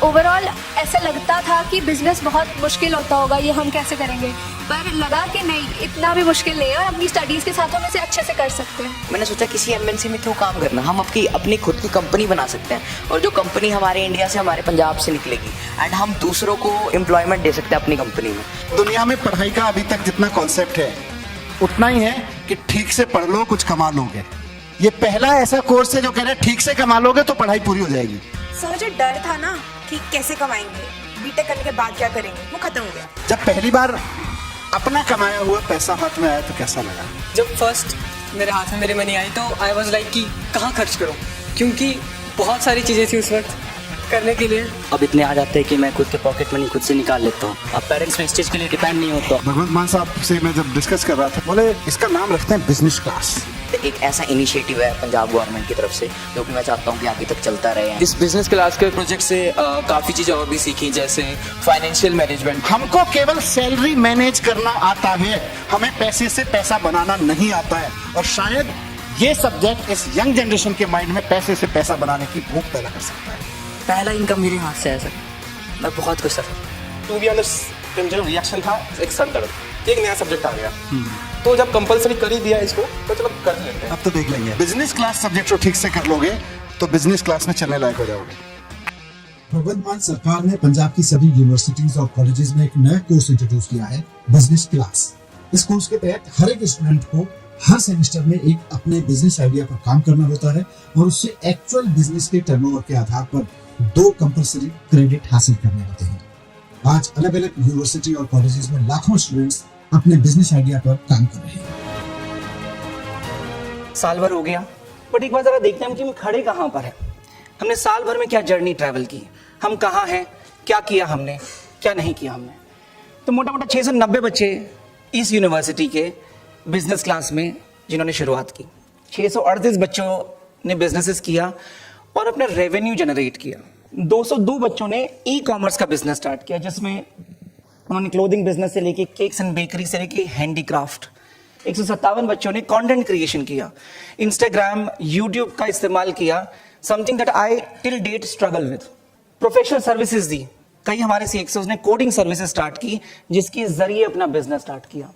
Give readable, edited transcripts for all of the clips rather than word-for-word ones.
Overall ऐसा लगता था कि बिजनेस बहुत मुश्किल होता होगा, ये हम कैसे करेंगे, पर लगा कि नहीं इतना भी मुश्किल नहीं है और अपनी स्टडीज़ के साथ हम इसे अच्छे से कर सकते हैं। मैंने सोचा किसी एमएनसी में क्यों काम करना, हम अपनी खुद की कंपनी बना सकते हैं और जो कंपनी हमारे इंडिया से हमारे पंजाब से निकलेगी एंड हम दूसरों को एम्प्लॉयमेंट दे सकते हैं अपनी कंपनी में। दुनिया में पढ़ाई का अभी तक जितना कॉन्सेप्ट है उतना ही है कि ठीक से पढ़ लो कुछ कमा लोगे। ये पहला ऐसा कोर्स है जो कह रहा है ठीक से कमा लोगे तो पढ़ाई पूरी हो जाएगी। सर जो डर था ना कि कैसे कमाएंगे, बीटेक करने के बाद क्या करेंगे, वो खत्म हो गया। जब पहली बार अपना कमाया हुआ पैसा हाथ में आया तो कैसा लगा? जब फर्स्ट मेरे हाथ में मेरी मनी आई तो आई वाज लाइक कि कहाँ खर्च करूँ, क्योंकि बहुत सारी चीज़ें थी उस वक्त करने के लिए। अब इतने आ जाते हैं कि मैं खुद के पॉकेट मनी खुद से निकाल लेता हूँ। अब पेरेंट्स में इस चीज़ के लिए डिपेंड नहीं होता। भगवंत मान साहब से मैं जब डिस्कस कर रहा था, बोले इसका नाम रखते हैं बिजनेस क्लास। एक ऐसा इनिशिएटिव है पंजाब गवर्नमेंट की तरफ से जो कि मैं चाहता हूँ कि आगे तक चलता रहे। इस बिजनेस क्लास के प्रोजेक्ट से काफ़ी चीज़ें और भी सीखी, जैसे फाइनेंशियल मैनेजमेंट। हमको केवल सैलरी मैनेज करना आता है, हमें पैसे से पैसा बनाना नहीं आता है। और शायद ये सब्जेक्ट इस यंग जनरेशन के माइंड में पैसे से पैसा बनाने की भूख पैदा कर सकता है। पहला इनकम मेरे हाथ से है सर, मैं बहुत खुश था। टू बी ऑनेस्ट जो रिएक्शन था एक सर एक नया सब्जेक्ट आ गया, तो जब कंपलसरी कर ही दिया इसको तो चलो कर लेते हैं। अब तो देख लेंगे। बिजनेस क्लास सब्जेक्ट को ठीक से कर लोगे तो बिजनेस क्लास में चलने लायक हो जाओगे। भगवंत मान सरकार ने पंजाब की सभी यूनिवर्सिटीज और कॉलेजेस में एक नया कोर्स इंट्रोड्यूस किया है, बिजनेस क्लास। इस कोर्स के तहत हर एक स्टूडेंट को हर सेमेस्टर में एक अपने बिजनेस आइडिया पर काम करना होता है और उससे एक्चुअल बिजनेस के टर्नओवर के आधार पर 2 कंपलसरी क्रेडिट हासिल करने होते हैं। आज अलग अलग यूनिवर्सिटी और कॉलेजेस में लाखों स्टूडेंट्स अपने बिजनेस आइडिया पर काम कर रहे हैं। साल भर हो गया, बट एक बार जरा देखते हैं कि हम खड़े कहाँ पर हैं। हमने साल भर में क्या जर्नी ट्रैवल की, हम कहाँ हैं, क्या किया हमने, क्या नहीं किया हमने। तो मोटा मोटा 690 बच्चे इस यूनिवर्सिटी के बिजनेस क्लास में जिन्होंने शुरुआत की, 638 बच्चों ने बिजनेसेस किया और अपना रेवेन्यू जनरेट किया। 202 बच्चों ने ई कॉमर्स का बिजनेस स्टार्ट किया, जिसमें उन्होंने क्लोथिंग बिजनेस से लेके केक्स एंड बेकरी से लेके हैंडीक्राफ्ट। 157 बच्चों ने कंटेंट क्रिएशन किया, इंस्टाग्राम यूट्यूब का इस्तेमाल किया, something that I till date struggle with. Professional services दी, कई हमारे CXOs ने कोडिंग सर्विसेज स्टार्ट की जिसके जरिए अपना बिजनेस स्टार्ट किया,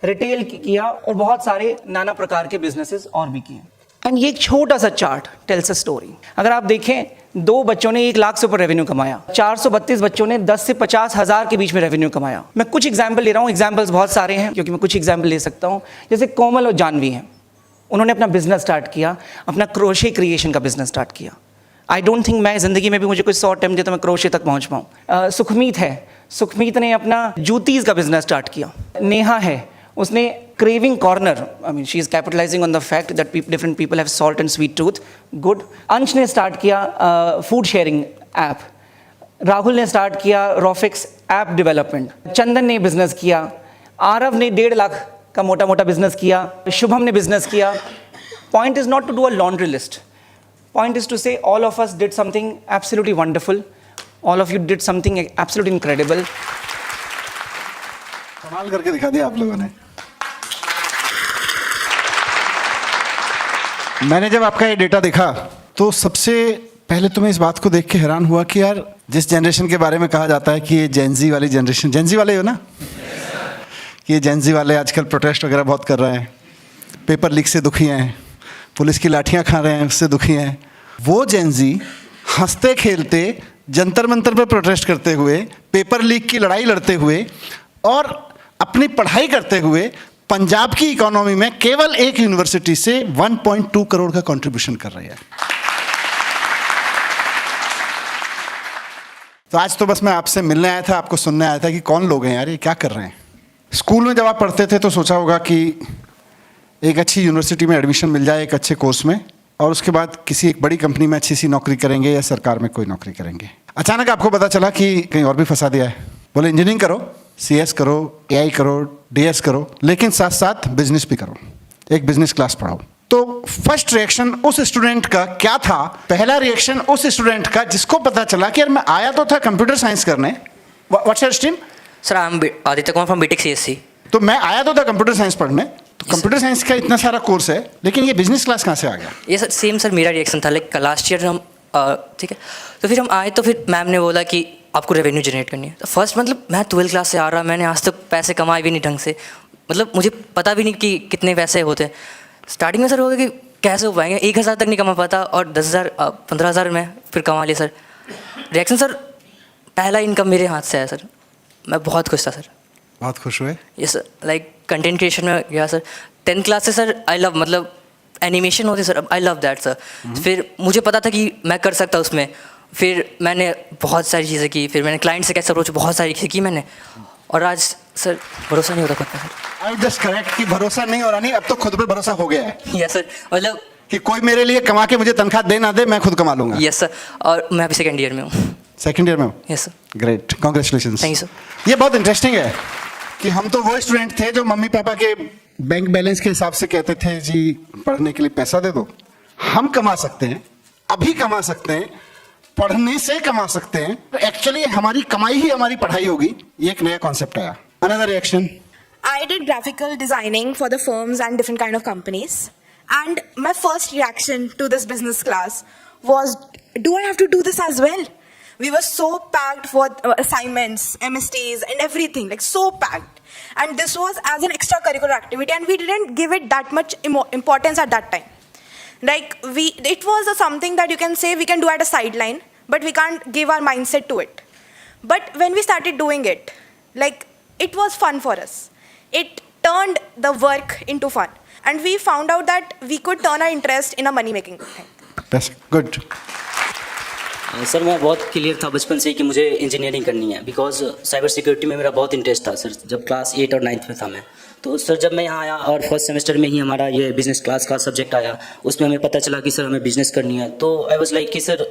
रिटेल किया और बहुत सारे नाना प्रकार के बिजनेसेस और भी किए। एंड ये एक छोटा सा चार्ट टेल्स अ स्टोरी। अगर आप देखें, 2 बच्चों ने 1 लाख से ऊपर रेवेन्यू कमाया, 432 बच्चों ने 10 से 50 हज़ार के बीच में रेवेन्यू कमाया। मैं कुछ एग्जाम्पल ले रहा हूँ, एग्जाम्पल्स बहुत सारे हैं क्योंकि मैं कुछ एग्जाम्पल ले सकता हूँ। जैसे कोमल और जानवी हैं, उन्होंने अपना बिजनेस स्टार्ट किया, अपना क्रोशे क्रिएशन का बिजनेस स्टार्ट किया। आई डोंट थिंक मैं ज़िंदगी में भी मुझे कोई 100 अटेम्प्ट दिया तो मैं क्रोशे तक पहुँच पाऊँ। सुखमीत है, सुखमीत ने अपना जूतीज़ का बिजनेस स्टार्ट किया। नेहा है, उसने craving corner, I mean she is capitalising on the fact that different people have salt and sweet tooth, good. अंश ने स्टार्ट किया फूड शेयरिंग ऐप। राहुल ने स्टार्ट किया रॉफिक्स ऐप डेवलपमेंट। चंदन ने बिजनेस किया। आरव ने 1.5 लाख का मोटा मोटा बिजनेस किया। शुभम ने बिजनेस किया। Point is not to do a laundry list, point is to say all of us did something absolutely wonderful, all of you did something absolutely incredible. कमाल करके दिखा दिया आप लोगों ने। मैंने जब आपका ये डेटा देखा तो सबसे पहले तो मैं इस बात को देख के हैरान हुआ कि यार जिस जनरेशन के बारे में कहा जाता है कि ये जेनजी वाली जनरेशन, जेनजी वाले हो ना, कि ये जेनजी वाले आजकल प्रोटेस्ट वगैरह बहुत कर रहे हैं, पेपर लीक से दुखी हैं, पुलिस की लाठियां खा रहे हैं उससे दुखी हैं। वो जेनजी हंसते खेलते जंतर मंतर पर प्रोटेस्ट करते हुए, पेपर लीक की लड़ाई लड़ते हुए और अपनी पढ़ाई करते हुए पंजाब की इकोनॉमी में केवल एक यूनिवर्सिटी से 1.2 करोड़ का कंट्रीब्यूशन कर रही है। तो आज तो बस मैं आपसे मिलने आया था, आपको सुनने आया था कि कौन लोग हैं यार, ये क्या कर रहे हैं। स्कूल में जब आप पढ़ते थे तो सोचा होगा कि एक अच्छी यूनिवर्सिटी में एडमिशन मिल जाए एक अच्छे कोर्स में और उसके बाद किसी एक बड़ी कंपनी में अच्छी सी नौकरी करेंगे या सरकार में कोई नौकरी करेंगे। अचानक आपको पता चला कि कहीं और भी फंसा दिया है। बोले इंजीनियरिंग करो, CS करो, AI करो, DS करो, लेकिन साथ साथ बिजनेस भी करो, एक बिजनेस क्लास पढ़ाओ। तो फर्स्ट रिएक्शन उस स्टूडेंट का क्या था? पहला रिएक्शन उस स्टूडेंट का जिसको पता चला कि यार मैं आया तो था कंप्यूटर साइंस करने। What's your stream? Sir I am Aditya Kumar from BTech CSC। तो मैं आया तो था कंप्यूटर साइंस पढ़ने, तो कंप्यूटर साइंस का इतना सारा कोर्स है, लेकिन ये बिजनेस क्लास कहाँ से आ गया? ये सर सेम सर मेरा रिएक्शन था। लाइक लास्ट ईयर हम ठीक है। तो फिर हम आए तो फिर मैम ने बोला कि आपको रेवेन्यू जनरेट करनी है। तो फर्स्ट मतलब मैं 12th क्लास से आ रहा, मैंने आज तक पैसे कमाए भी नहीं ढंग से, मतलब मुझे पता भी नहीं कि कितने पैसे होते हैं। स्टार्टिंग में सर हो गया कि कैसे हो पाएंगे, 1,000 तक नहीं कमा पाता और 10,000 15,000 में फिर कमा लिया सर। रिएक्शन सर, पहला इनकम मेरे हाथ से आया सर, मैं बहुत खुश था सर। बहुत खुश हुए। ये सर लाइक कंटेंट क्रिएशन में गया सर। 10th क्लास से सर आई लव, मतलब एनिमेशन होती sir, I love that sir. फिर मुझे पता था कि मैं कर सकता उसमें, फिर मैंने बहुत सारी चीज़ें की, फिर मैंने क्लाइंट से कैसे अप्रोच, बहुत सारी चीज़ें की मैंने, और आज सर भरोसा नहीं होता खुद पे सर। आई जस्ट करेक्ट कि भरोसा नहीं हो रहा, नहीं अब तो खुद पे भरोसा हो गया है। यस सर, मतलब कि कोई मेरे लिए कमा के मुझे तनख्वाह दे ना दे, मैं खुद कमा लूंगा। यस सर, और मैं अभी 2nd ईयर में हूँ। सेकंड ईयर में हो? Yes sir. Great, congratulation. Thank you sir. ये बहुत इंटरेस्टिंग है कि हम तो वो स्टूडेंट थे जो मम्मी पापा के बैंक बैलेंस के हिसाब से कहते थे जी पढ़ने के लिए पैसा दे दो। हम कमा सकते हैं, अभी कमा सकते हैं, पढ़ने से कमा सकते हैं। तो एक्चुअली हमारी कमाई ही हमारी पढ़ाई होगी, ये एक नया कॉन्सेप्ट आया। Another reaction. I did graphical designing for the firms and different kind of companies. And my first reaction to this business class was, do I have to do this as well? We were so packed for assignments, MSTs and everything, like so packed. And this was as an extracurricular activity and we didn't give it that much importance at that time. Like it was something that you can say we can do at a sideline, but we can't give our mindset to it. But when we started doing it, like it was fun for us. It turned the work into fun. And we found out that we could turn our interest in a money making thing. That's good. Sir मैं बहुत clear था बचपन से कि मुझे engineering करनी है, because cyber security में मेरा बहुत इंटरेस्ट था सर। जब क्लास 8 और 9th में था मैं, तो सर जब मैं यहाँ आया और फर्स्ट सेमेस्टर में ही हमारा ये बिजनेस क्लास का सब्जेक्ट आया, उसमें हमें पता चला कि सर हमें बिजनेस करनी है। तो आई वाज लाइक कि सर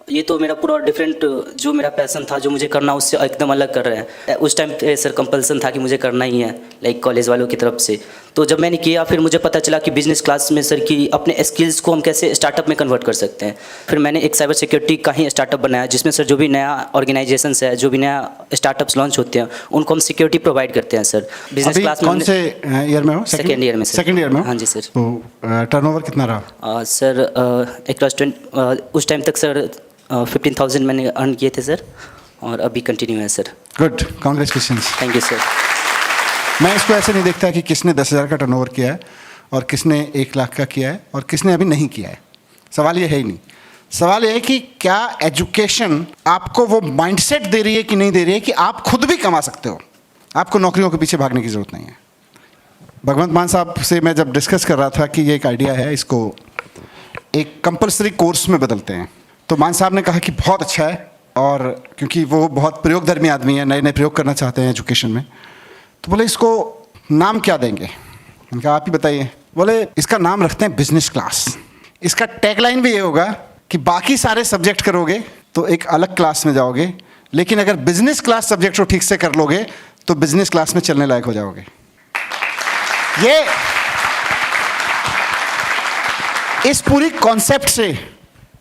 ये तो मेरा पूरा डिफरेंट, जो मेरा पैशन था जो मुझे करना उससे एकदम अलग कर रहे हैं। उस टाइम पे सर कंपल्सन था कि मुझे करना ही है, लाइक कॉलेज वालों की तरफ से। तो जब मैंने किया फिर मुझे पता चला कि बिजनेस क्लास में सर कि अपने स्किल्स को हम कैसे स्टार्टअप में कन्वर्ट कर सकते हैं। फिर मैंने एक साइबर सिक्योरिटी का ही स्टार्टअप बनाया, जिसमें सर जो भी नया ऑर्गेनाइजेशन है, जो भी नया स्टार्टअप्स लॉन्च होते हैं, उनको हम सिक्योरिटी प्रोवाइड करते हैं सर। बिजनेस क्लास में कौन से ईयर में हो? 2nd ईयर में सर। 2nd ईयर में? हाँ जी सर। तो टर्नओवर कितना रहा? सर उस टाइम तक सर 15,000 मैंने अर्न किए थे सर, और अभी कंटिन्यू है sir. Good, congratulations. Thank you sir. मैं इसको ऐसे नहीं देखता कि किसने 10,000 का टर्नओवर किया है और किसने 1 लाख का किया है और किसने अभी नहीं किया है। सवाल ये है ही नहीं। सवाल ये है कि क्या एजुकेशन आपको वो माइंडसेट दे रही है कि नहीं दे रही है कि आप खुद भी कमा सकते हो, आपको नौकरियों के पीछे भागने की ज़रूरत नहीं है। भगवंत मान साहब से मैं जब डिस्कस कर रहा था कि ये एक आइडिया है, इसको एक कंपलसरी कोर्स में बदलते हैं, तो मान साहब ने कहा कि बहुत अच्छा है, और क्योंकि वो बहुत प्रयोगधर्मी आदमी है, नए नए प्रयोग करना चाहते हैं एजुकेशन में, तो बोले इसको नाम क्या देंगे? मैंने कहा आप ही बताइए। बोले इसका नाम रखते हैं बिजनेस क्लास। इसका टैगलाइन भी ये होगा कि बाकी सारे सब्जेक्ट करोगे तो एक अलग क्लास में जाओगे, लेकिन अगर बिजनेस क्लास सब्जेक्ट को ठीक से कर लोगे तो बिजनेस क्लास में चलने लायक हो जाओगे। ये इस पूरी कॉन्सेप्ट से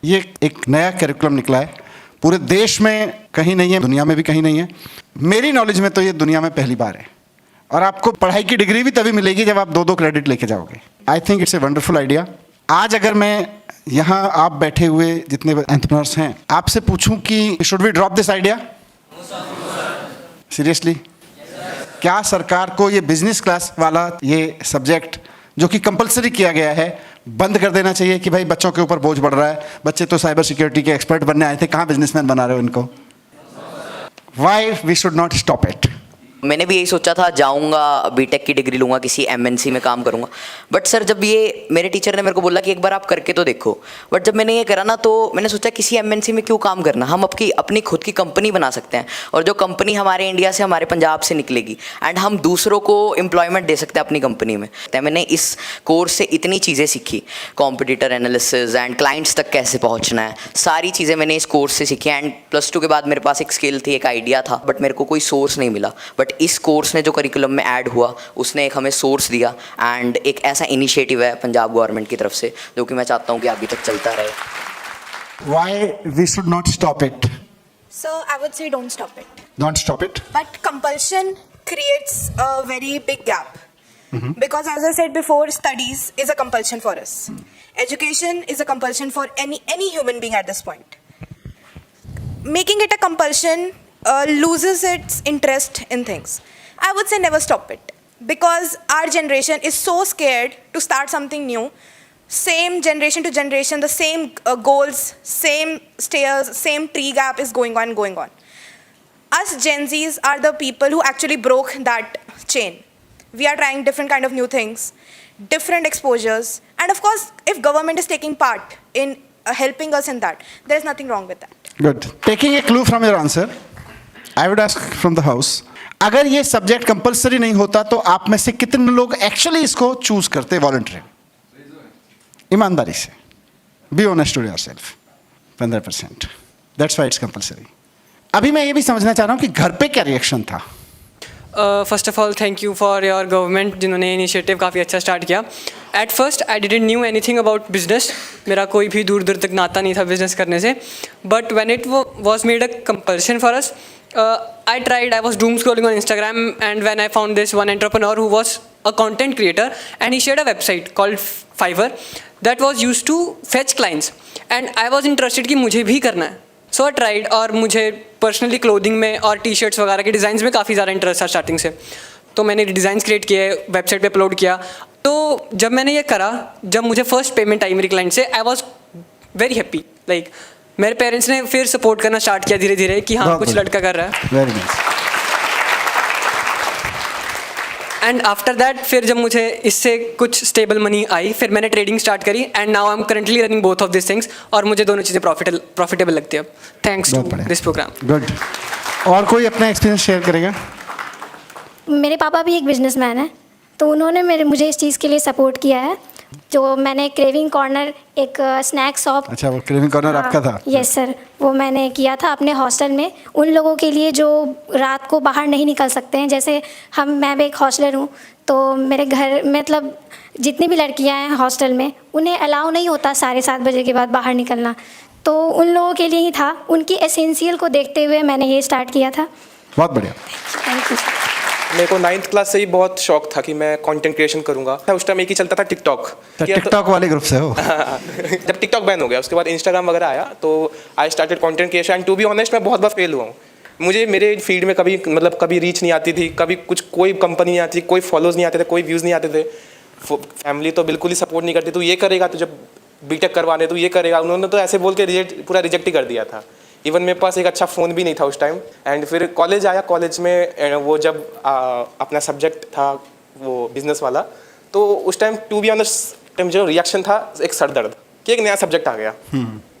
ये एक नया करिकुलम निकला है, पूरे देश में कहीं नहीं है, दुनिया में भी कहीं नहीं है। मेरी नॉलेज में तो ये दुनिया में पहली बार है, और आपको पढ़ाई की डिग्री भी तभी मिलेगी जब आप 2-2 क्रेडिट लेके जाओगे। I think it's a wonderful idea. आज अगर मैं यहाँ आप बैठे हुए जितने एंटरप्रेन्योर्स हैं आपसे पूछूं कि should we drop this idea? Seriously? क्या सरकार को ये बिजनेस क्लास वाला ये सब्जेक्ट जो कि कंपलसरी किया गया है बंद कर देना चाहिए कि भाई बच्चों के ऊपर बोझ बढ़ रहा है, बच्चे तो साइबर सिक्योरिटी के एक्सपर्ट बनने आए थे, कहाँ बिजनेसमैन बना रहे हो इनको? Why we should not stop it? मैंने भी यही सोचा था, जाऊंगा बीटेक की डिग्री लूंगा, किसी एमएनसी में काम करूंगा। बट सर जब ये मेरे टीचर ने मेरे को बोला कि एक बार आप करके तो देखो, बट जब मैंने ये करा ना तो मैंने सोचा किसी एमएनसी में क्यों काम करना, हम अपनी खुद की कंपनी बना सकते हैं, और जो कंपनी हमारे इंडिया से, हमारे पंजाब से निकलेगी, एंड हम दूसरों को एम्प्लॉयमेंट दे सकते हैं अपनी कंपनी में। तो मैंने इस कोर्स से इतनी चीज़ें सीखी, कॉम्पिटिटर एनालिसिस एंड क्लाइंट्स तक कैसे पहुँचना है, सारी चीज़ें मैंने इस कोर्स से सीखी। एंड +2 के बाद मेरे पास एक स्किल थी, एक आइडिया था, बट मेरे को कोई सोर्स नहीं मिला। बट इस कोर्स ने जो करिकुलम में ऐड हुआ उसने एक हमें सोर्स दिया, एंड एक ऐसा इनिशिएटिव है पंजाब गवर्नमेंट की तरफ से जो कि मैं चाहता हूँ कि आगे तक चलता रहे। Why we should not stop it? So I would say don't stop it. Don't stop it. But compulsion creates a very big gap. Because as I said before, studies is a compulsion for us. Education is a compulsion for any human being at this point. Making it a compulsion loses its interest in things. I would say never stop it, because our generation is so scared to start something new. Same generation to generation, the same goals, same stairs, same tree gap is going on. Us Gen Zs are the people who actually broke that chain. We are trying different kind of new things, different exposures, and of course, if government is taking part in helping us in that, there's nothing wrong with that. Good. Taking a clue from your answer, I would ask from the house, अगर ये subject compulsory नहीं होता तो आप में से कितने लोग एक्चुअली इसको चूज करते वॉलंटरी? ईमानदारी से, be honest to yourself. 15%. That's why it's compulsory. अभी मैं ये भी समझना चाह रहा हूँ कि घर पे क्या रिएक्शन था? First of all thank you for your government, जिन्होंने इनिशिएटिव काफ़ी अच्छा स्टार्ट किया. At first I didn't knew anything about business. मेरा कोई भी दूर दूर तक नाता नहीं था बिजनेस करने से. But when it was made a compulsion for us, I tried. I was doom scrolling on Instagram, and when I found this one entrepreneur who was a content creator, and he shared a website called Fiverr that was used to fetch clients, and I was interested कि मुझे भी करना है. So I tried, और मुझे personally clothing में और T shirts वगैरह के डिज़ाइंस में काफ़ी ज़्यादा इंटरेस्ट था स्टार्टिंग से. तो मैंने डिज़ाइंस क्रिएट किए, वेबसाइट पे अपलोड किया. तो जब मैंने ये करा, जब मुझे फर्स्ट पेमेंट आई मेरी क्लाइंट से, I was very happy. Like मेरे पेरेंट्स ने फिर सपोर्ट करना स्टार्ट किया धीरे धीरे कि हाँ कुछ लड़का कर रहा है. Very nice. And after that फिर जब मुझे इससे कुछ स्टेबल मनी आई, फिर मैंने ट्रेडिंग स्टार्ट करी, and now I am currently running both of this things, और मुझे दोनों चीज़ें प्रॉफिटेबल लगती है अब, thanks to this program. Good. और कोई अपना एक्सपीरियंस शेयर करेगा? मेरे पापा भी एक बिजनेसमैन है, तो उन्होंने मुझे इस चीज़ के लिए सपोर्ट किया है. जो मैंने क्रेविंग कॉर्नर, एक स्नैक शॉप. अच्छा, वो क्रेविंग कॉर्नर आपका था? यस सर, वो मैंने किया था अपने हॉस्टल में, उन लोगों के लिए जो रात को बाहर नहीं निकल सकते हैं. जैसे मैं भी एक हॉस्टलर हूँ, तो मेरे घर मतलब जितनी भी लड़कियाँ हैं हॉस्टल में, उन्हें अलाउ नहीं होता 7:30 बजे के बाद बाहर निकलना. तो उन लोगों के लिए ही था, उनकी एसेंशियल को देखते हुए मैंने ये स्टार्ट किया था. बहुत बढ़िया. Thank you. मेरे को 9th क्लास से ही बहुत शौक था कि मैं कंटेंट क्रिएशन करूंगा. उस टाइम एक ही चलता था टिकटॉक. टिकटॉक वाले ग्रुप से हो? जब टिकटॉक बैन हो गया उसके बाद इंस्टाग्राम वगैरह आया, तो I started content creation. And to be honest, मैं बहुत बार फेल हुआ हूँ. मुझे मेरे फील्ड में कभी रीच नहीं आती थी, कभी कोई कंपनी नहीं आती, कोई फॉलोज नहीं आते थे, कोई व्यूज़ नहीं आते थे. फैमिली तो बिल्कुल ही सपोर्ट नहीं करती. तू ये करेगा, तो जब बीटेक करवाने तो ये करेगा. उन्होंने तो ऐसे बोल के पूरा रिजेक्ट ही कर दिया था. इवन मेरे पास एक अच्छा फ़ोन भी नहीं था उस टाइम. एंड फिर कॉलेज आया. कॉलेज में वो जब अपना सब्जेक्ट था वो बिजनेस वाला, तो उस टाइम टू बी ऑनेस्ट जो रिएक्शन था एक सर दर्द कि एक नया सब्जेक्ट आ गया.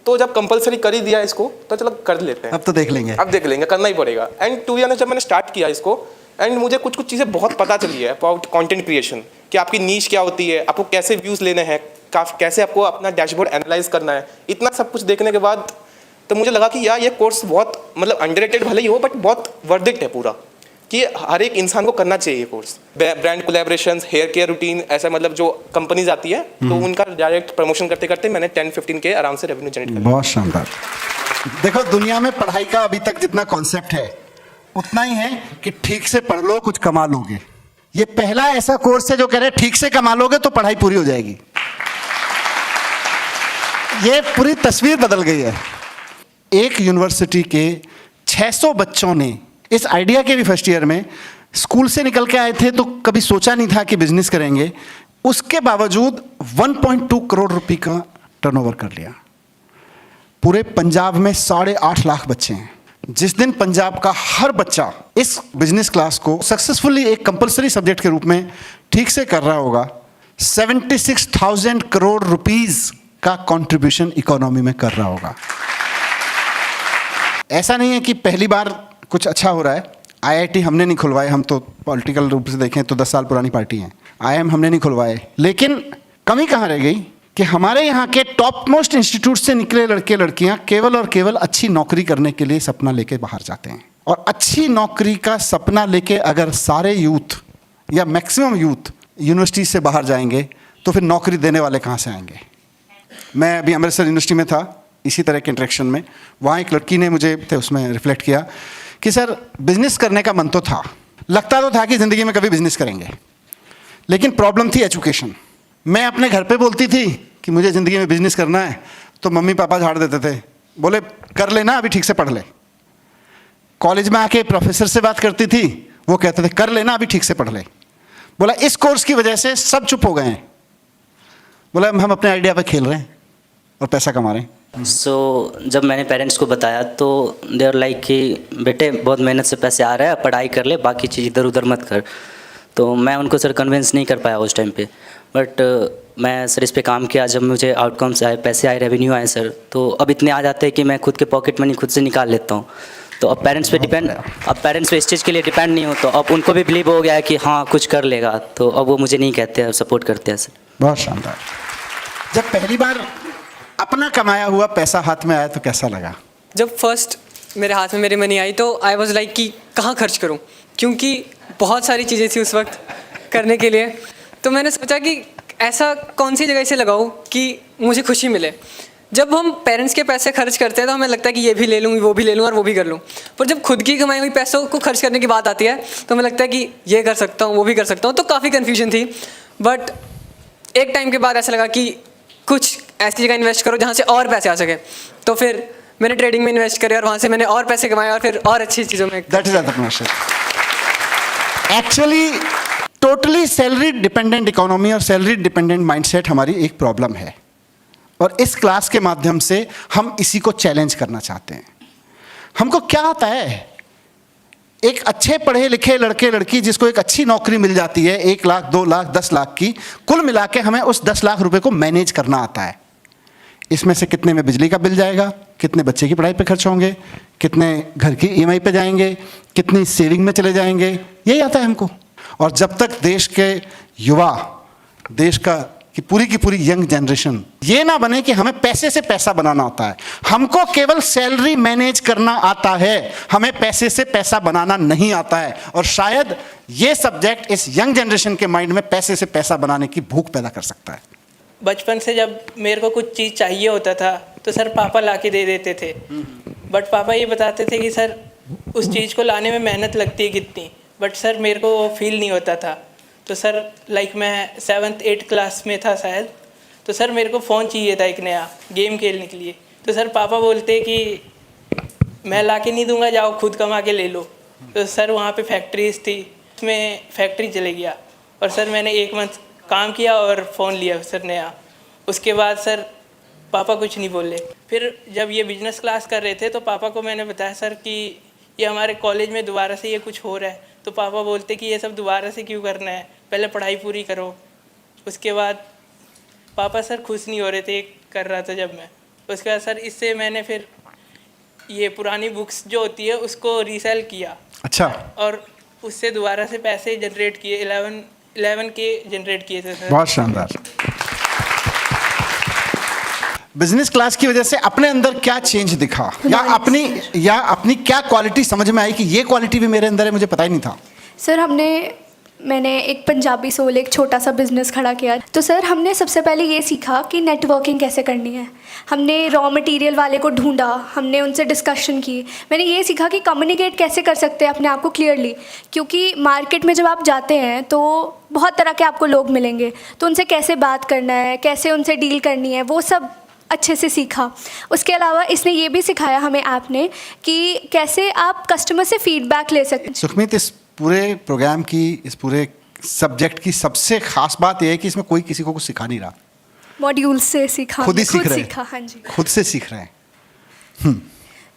तो जब कंपलसरी कर ही दिया इसको, तो चलो कर लेते हैं. अब तो देख लेंगे, करना ही पड़ेगा. एंड टू बी ऑनेस्ट जब मैंने स्टार्ट किया इसको, एंड मुझे कुछ चीज़ें बहुत पता चली है अबाउट कंटेंट क्रिएशन, कि आपकी नीश क्या होती है, आपको कैसे व्यूज़ लेने हैं, कैसे आपको अपना डैशबोर्ड एनालाइज करना है. इतना सब कुछ देखने के बाद तो मुझे लगा कि यार ये कोर्स बहुत अंडररेटेड भले ही हो, बट बहुत वर्थ इट है पूरा, कि हर एक इंसान को करना चाहिए ये course. Brand collaborations, hair care routine, ऐसा जो कंपनीज आती है, तो उनका डायरेक्ट प्रमोशन करते करते मैंने 10-15 के आराम से रेवेन्यू जनरेट किया. बहुत शानदार. देखो, दुनिया में पढ़ाई का अभी तक जितना कॉन्सेप्ट है उतना ही है कि ठीक से पढ़ लो कुछ कमा लोगे. ये पहला ऐसा कोर्स है जो कह रहे ठीक से कमा लोगे तो पढ़ाई पूरी हो जाएगी. ये पूरी तस्वीर बदल गई है. एक यूनिवर्सिटी के 600 बच्चों ने इस आइडिया के भी फर्स्ट ईयर में स्कूल से निकल के आए थे, तो कभी सोचा नहीं था कि बिजनेस करेंगे. उसके बावजूद 1.2 करोड़ रुपए का टर्नओवर कर लिया. पूरे पंजाब में 8.5 लाख बच्चे हैं. जिस दिन पंजाब का हर बच्चा इस बिजनेस क्लास को सक्सेसफुली एक कंपलसरी सब्जेक्ट के रूप में ठीक से कर रहा होगा, 76,000 करोड़ रुपीस का कंट्रीब्यूशन इकोनॉमी में कर रहा होगा. ऐसा नहीं है कि पहली बार कुछ अच्छा हो रहा है. आईआईटी हमने नहीं खुलवाए, हम तो पॉलिटिकल रूप से देखें तो 10 साल पुरानी पार्टी हैं. आईएम हमने नहीं खुलवाए, लेकिन कमी कहाँ रह गई कि हमारे यहाँ के टॉप मोस्ट इंस्टीट्यूट से निकले लड़के लड़कियाँ केवल और केवल अच्छी नौकरी करने के लिए सपना लेके बाहर जाते हैं. और अच्छी नौकरी का सपना लेके अगर सारे यूथ या मैक्सिमम यूथ यूनिवर्सिटी से बाहर जाएंगे, तो फिर नौकरी देने वाले कहाँ से आएंगे. मैं अभी अमृतसर यूनिवर्सिटी में था, इसी तरह के इंटरेक्शन में. वहाँ एक लड़की ने मुझे उसमें रिफ्लेक्ट किया कि सर बिजनेस करने का मन तो था, लगता तो था कि ज़िंदगी में कभी बिजनेस करेंगे. लेकिन प्रॉब्लम थी एजुकेशन। मैं अपने घर पे बोलती थी कि मुझे ज़िंदगी में बिजनेस करना है, तो मम्मी पापा झाड़ देते थे, बोले कर लेना, अभी ठीक से पढ़ ले। कॉलेज में आके प्रोफेसर से बात करती थी, वो कहते थे कर लेना, अभी ठीक से पढ़ ले। बोला इस कोर्स की वजह से सब चुप हो गए हैं। बोला हम अपने आइडिया पे खेल रहे हैं और पैसा कमा रहे हैं। जब मैंने पेरेंट्स को बताया तो देर लाइक कि बेटे बहुत मेहनत से पैसे आ रहा है, पढ़ाई कर ले, बाकी चीज़ इधर उधर मत कर। तो मैं उनको सर कन्विंस नहीं कर पाया उस टाइम पे, बट मैं सर इस पे काम किया। जब मुझे आउटकम्स आए, पैसे आए, रेवेन्यू आए सर, तो अब इतने आ जाते हैं कि मैं खुद के पॉकेट मनी खुद से निकाल लेता हूँ। तो अब पेरेंट्स पे इस चीज़ के लिए डिपेंड नहीं हो, तो अब उनको भी बिलीव हो गया है कि हाँ कुछ कर लेगा, तो अब वो मुझे नहीं कहते हैं, सपोर्ट करते हैं सर। बहुत शानदार। जब पहली बार अपना कमाया हुआ पैसा हाथ में आया तो कैसा लगा? जब फर्स्ट मेरे हाथ में मेरी मनी आई तो आई वाज लाइक कि कहाँ खर्च करूँ, क्योंकि बहुत सारी चीज़ें थी उस वक्त करने के लिए। तो मैंने सोचा कि ऐसा कौन सी जगह से लगाऊँ कि मुझे खुशी मिले। जब हम पेरेंट्स के पैसे खर्च करते हैं तो हमें लगता है कि ये भी ले लूँ, वो भी ले लूँ और वो भी कर लूँ, पर जब खुद की कमाई हुई पैसों को खर्च करने की बात आती है तो हमें लगता है कि ये कर सकता हूँ, वो भी कर सकता हूँ। तो काफ़ी कन्फ्यूजन थी, बट एक टाइम के बाद ऐसा लगा कि कुछ ऐसी जगह इन्वेस्ट करो जहाँ से और पैसे आ सके। तो फिर मैंने ट्रेडिंग में इन्वेस्ट करे और वहाँ से मैंने और पैसे कमाए और फिर और अच्छी चीज़ों में। That is entrepreneurship. Actually totally salary dependent economy और सैलरी डिपेंडेंट माइंडसेट हमारी एक प्रॉब्लम है, और इस क्लास के माध्यम से हम इसी को चैलेंज करना चाहते हैं। हमको क्या आता है, एक अच्छे पढ़े लिखे लड़के लड़की जिसको एक अच्छी नौकरी मिल जाती है 1 लाख 2 लाख 10 लाख की, कुल मिला के हमें उस 10 लाख रुपए को मैनेज करना आता है। इसमें से कितने में बिजली का बिल जाएगा, कितने बच्चे की पढ़ाई पे खर्च होंगे, कितने घर की EMI पे जाएंगे, कितनी सेविंग में चले जाएंगे, यही आता है हमको। और जब तक देश के युवा, देश की पूरी यंग जनरेशन ये ना बने कि हमें पैसे से पैसा बनाना होता है, हमको केवल सैलरी मैनेज करना आता है, हमें पैसे से पैसा बनाना नहीं आता है। और शायद ये सब्जेक्ट इस यंग जनरेशन के माइंड में पैसे से पैसा बनाने की भूख पैदा कर सकता है। बचपन से जब मेरे को कुछ चीज़ चाहिए होता था तो सर पापा ला के दे देते थे, बट पापा ये बताते थे कि सर उस चीज़ को लाने में मेहनत लगती है कितनी, बट सर मेरे को वो फील नहीं होता था। तो सर लाइक मैं 7th 8th क्लास में था शायद, तो सर मेरे को फ़ोन चाहिए था एक नया गेम खेलने के लिए। तो सर पापा बोलते कि मैं ला के नहीं दूंगा, जाओ खुद कमा के ले लो। तो सर वहाँ पे फैक्ट्रीज थी, उसमें फैक्ट्री चले गया और सर मैंने 1 मंथ काम किया और फ़ोन लिया सर नया। उसके बाद सर पापा कुछ नहीं बोले। फिर जब ये बिजनेस क्लास कर रहे थे तो पापा को मैंने बताया सर कि ये हमारे कॉलेज में दोबारा से ये कुछ हो रहा है। तो पापा बोलते कि ये सब दोबारा से क्यों करना है, पहले पढ़ाई पूरी करो। उसके बाद पापा सर खुश नहीं हो रहे थे कर रहा था जब मैं। उसके बाद सर इससे मैंने फिर ये पुरानी बुक्स जो होती है उसको रीसेल किया। अच्छा। और उससे दोबारा से पैसे जनरेट किए, 11 के जनरेट किए थे सर। बहुत शानदार। बिजनेस क्लास की वजह से अपने अंदर क्या चेंज दिखा, या अपनी क्या क्वालिटी समझ में आई कि ये क्वालिटी भी मेरे अंदर है, मुझे पता ही नहीं था? सर मैंने एक पंजाबी सोल एक छोटा सा बिज़नेस खड़ा किया। तो सर हमने सबसे पहले ये सीखा कि नेटवर्किंग कैसे करनी है। हमने रॉ मटेरियल वाले को ढूंढा, हमने उनसे डिस्कशन की। मैंने ये सीखा कि कम्युनिकेट कैसे कर सकते हैं अपने आप को क्लियरली, क्योंकि मार्केट में जब आप जाते हैं तो बहुत तरह के आपको लोग मिलेंगे, तो उनसे कैसे बात करना है, कैसे उनसे डील करनी है, वो सब अच्छे से सीखा। उसके अलावा इसने ये भी सिखाया हमें आपने कि कैसे आप कस्टमर से फीडबैक ले सकते हैं। सुखमीत, इस पूरे प्रोग्राम की, इस पूरे सब्जेक्ट की सबसे खास बात यह है कि इसमें कोई किसी को कुछ सिखा नहीं रहा, मॉड्यूल से सीखा, खुद ही सीख रहे हैं। हाँ जी, खुद से सीख रहे हैं।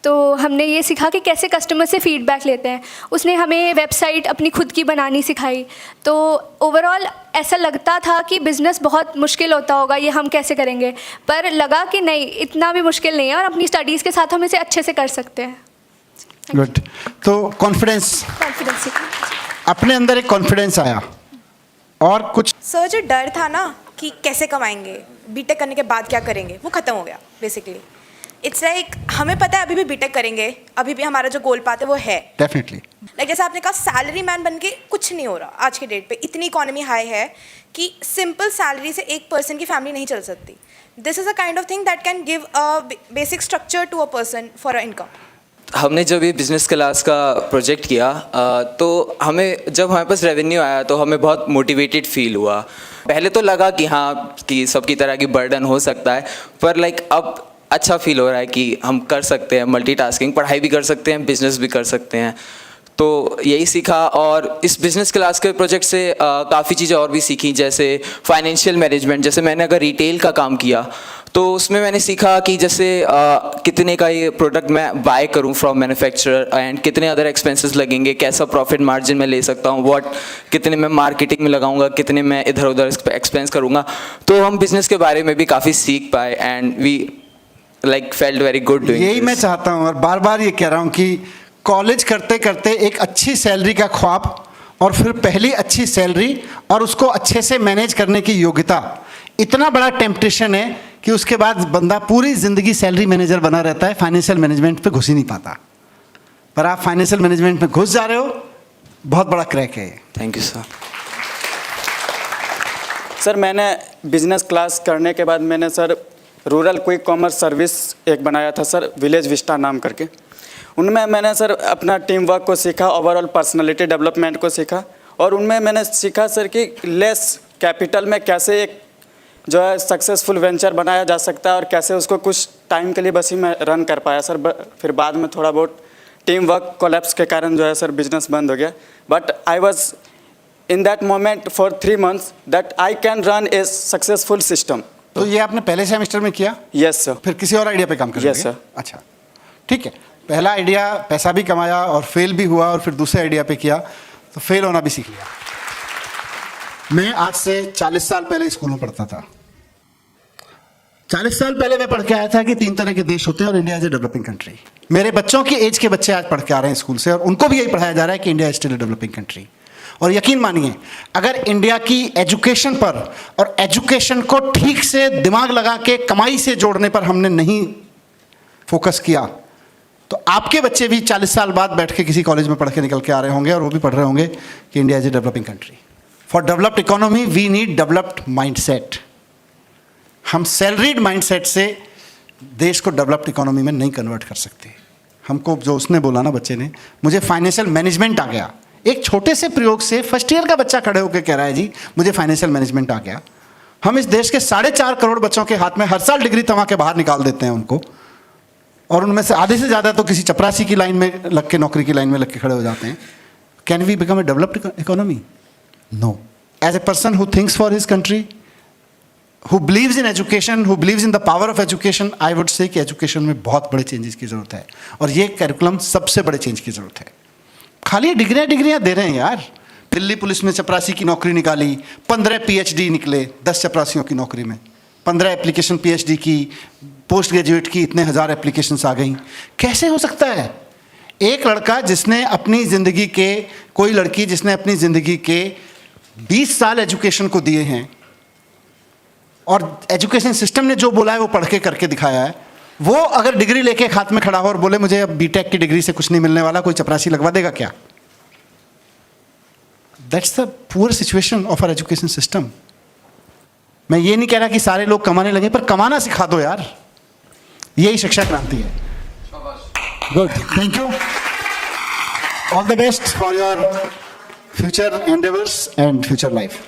तो हमने ये सीखा कि कैसे कस्टमर से फीडबैक लेते हैं। उसने हमें वेबसाइट अपनी खुद की बनानी सिखाई। तो ओवरऑल ऐसा लगता था कि बिज़नेस बहुत मुश्किल होता होगा, ये हम कैसे करेंगे, पर लगा कि नहीं, इतना भी मुश्किल नहीं है और अपनी स्टडीज़ के साथ हम इसे अच्छे से कर सकते हैं। गुड। तो कॉन्फिडेंस सीखा, अपने अंदर एक कॉन्फिडेंस आया। और कुछ सर जो डर था ना कि कैसे कमाएंगे, बीटेक करने के बाद क्या करेंगे, वो ख़त्म हो गया बेसिकली। इट्स लाइक हमें पता है अभी भी बीटेक करेंगे, अभी भी हमारा जो गोल पाथ है वो है डेफिनेटली। लाइक जैसे आपने कहा सैलरी मैन बन के कुछ नहीं हो रहा आज के डेट पे। इतनी इकोनॉमी हाई है कि सिंपल सैलरी से एक पर्सन की फैमिली नहीं चल सकती। This is a kind of thing that can give a basic structure to a person for a income. हमने जब ये बिज़नेस क्लास का प्रोजेक्ट किया तो हमें जब हमारे पास रेवेन्यू आया तो हमें बहुत मोटिवेटेड फील हुआ। पहले तो लगा कि हाँ कि सबकी तरह की बर्डन हो सकता है, पर लाइक अब अच्छा फील हो रहा है कि हम कर सकते हैं मल्टीटास्किंग, पढ़ाई भी कर सकते हैं, बिजनेस भी कर सकते हैं। तो यही सीखा और इस बिज़नेस क्लास के प्रोजेक्ट से काफ़ी चीज़ें और भी सीखी, जैसे फाइनेंशियल मैनेजमेंट। जैसे मैंने अगर रिटेल का काम किया तो उसमें मैंने सीखा कि जैसे कितने का ये प्रोडक्ट मैं बाय करूं फ्रॉम मैन्युफैक्चरर एंड कितने अदर एक्सपेंसेस लगेंगे, कैसा प्रॉफिट मार्जिन मैं ले सकता हूं, कितने मैं मार्केटिंग में लगाऊंगा, कितने मैं इधर उधर एक्सपेंस करूंगा। तो हम बिज़नेस के बारे में भी काफ़ी सीख पाए and we like felt very good doing. यही मैं चाहता हूँ और बार बार ये कह रहा हूँ कि कॉलेज करते करते एक अच्छी सैलरी का ख्वाब और फिर पहली अच्छी सैलरी और उसको अच्छे से मैनेज करने की योग्यता, इतना बड़ा टेम्पटेशन है कि उसके बाद बंदा पूरी ज़िंदगी सैलरी मैनेजर बना रहता है, फाइनेंशियल मैनेजमेंट पे घुस ही नहीं पाता। पर आप फाइनेंशियल मैनेजमेंट में घुस जा रहे हो, बहुत बड़ा क्रैक है। Thank you sir. सर मैंने बिजनेस क्लास करने के बाद मैंने sir rural quick commerce service एक बनाया था सर, विलेज विस्टा नाम करके। उनमें मैंने सर अपना टीम वर्क को सीखा, ओवरऑल पर्सनालिटी डेवलपमेंट को सीखा और उनमें मैंने सीखा सर कि लेस कैपिटल में कैसे एक जो है सक्सेसफुल वेंचर बनाया जा सकता है और कैसे उसको कुछ टाइम के लिए बस ही मैं रन कर पाया सर। फिर बाद में थोड़ा बहुत टीम वर्क कोलैप्स के कारण जो है सर बिजनेस बंद हो गया, but I was in that moment for 3 months that I can run A successful system. तो ये आपने पहले सेमेस्टर में किया? Yes sir. फिर किसी और आइडिया पे काम कर रहे यस सर। अच्छा ठीक है, पहला आइडिया पैसा भी कमाया और फेल भी हुआ और फिर दूसरे आइडिया पे किया तो फेल होना भी सीख लिया। मैं आज से 40 साल पहले स्कूल में पढ़ता था। 40 साल पहले मैं पढ़ के आया था कि 3 तरह के देश होते हैं और India is a developing country. मेरे बच्चों की एज के बच्चे आज पढ़ के आ रहे हैं स्कूल से और उनको भी यही पढ़ाया जा रहा है कि India is still a developing country. और यकीन मानिए, अगर इंडिया की एजुकेशन पर और एजुकेशन को ठीक से दिमाग लगा के कमाई से जोड़ने पर हमने नहीं फोकस किया तो आपके बच्चे भी 40 साल बाद बैठ के किसी कॉलेज में पढ़ के निकल के आ रहे होंगे और वो भी पढ़ रहे होंगे कि India is a developing country. For developed economy we need developed mindset. हम सैलरीड माइंडसेट से देश को डेवलप्ड इकोनॉमी में नहीं कन्वर्ट कर सकते। हमको जो उसने बोला ना बच्चे ने, मुझे फाइनेंशियल मैनेजमेंट आ गया। एक छोटे से प्रयोग से फर्स्ट ईयर का बच्चा खड़े होकर कह रहा है जी मुझे फाइनेंशियल मैनेजमेंट आ गया। हम इस देश के 4.5 करोड़ बच्चों के हाथ में हर साल डिग्री थमा के बाहर निकाल देते हैं उनको, और उनमें से आधे से ज़्यादा तो किसी चपरासी की लाइन में लग के, नौकरी की लाइन में लग के खड़े हो जाते हैं। Can we become a developed economy? No. As a person who thinks for his country, who believes in education, who believes in the power of education, I would say कि एजुकेशन में बहुत बड़े चेंजेस की ज़रूरत है और ये curriculum सबसे बड़े चेंज की ज़रूरत है। खाली डिग्रियाँ दे रहे हैं यार। दिल्ली पुलिस में चपरासी की नौकरी निकाली, 15 PhD निकले 10 चपरासियों की नौकरी में, 15 एप्लीकेशन PhD की, पोस्ट ग्रेजुएट की इतने हज़ार एप्लीकेशंस आ गई। कैसे हो सकता है? एक लड़का जिसने अपनी ज़िंदगी के, कोई लड़की जिसने अपनी ज़िंदगी के 20 साल एजुकेशन को दिए हैं और एजुकेशन सिस्टम ने जो बोला है वो पढ़ के करके दिखाया है, वो अगर डिग्री लेके हाथ में खड़ा हो और बोले मुझे अब बीटेक की डिग्री से कुछ नहीं मिलने वाला, कोई चपरासी लगवा देगा क्या? That's the poor situation of our education system. मैं ये नहीं कह रहा कि सारे लोग कमाने लगे, पर कमाना सिखा दो यार। यही शिक्षा क्रांति है। Good, thank you. All the best for your future endeavours and future life.